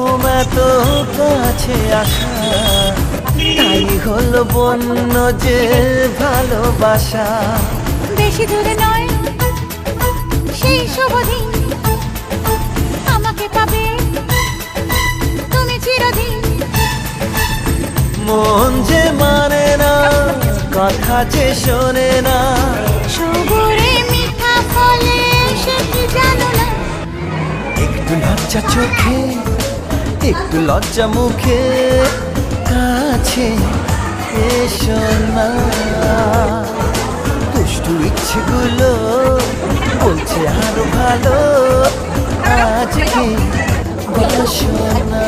ঘুম এত কাছে আসা, তাই হলো বন্য যে ভালোবাসা। বেশি দূরে নয় সেই শুভ দিন, আমাকে পাবে তুমি চিরদিন। মন যে মানে না, কথা যে শোনে না, সবুরে মিঠা ফলে সে কি জানো না। একটু লজ্জা চোখে, একটু লজ্জা মুখে, কাছে এসো না। দুষ্টু ইচ্ছেগুলো বলছে আরো ভালো, আজকে বসো না।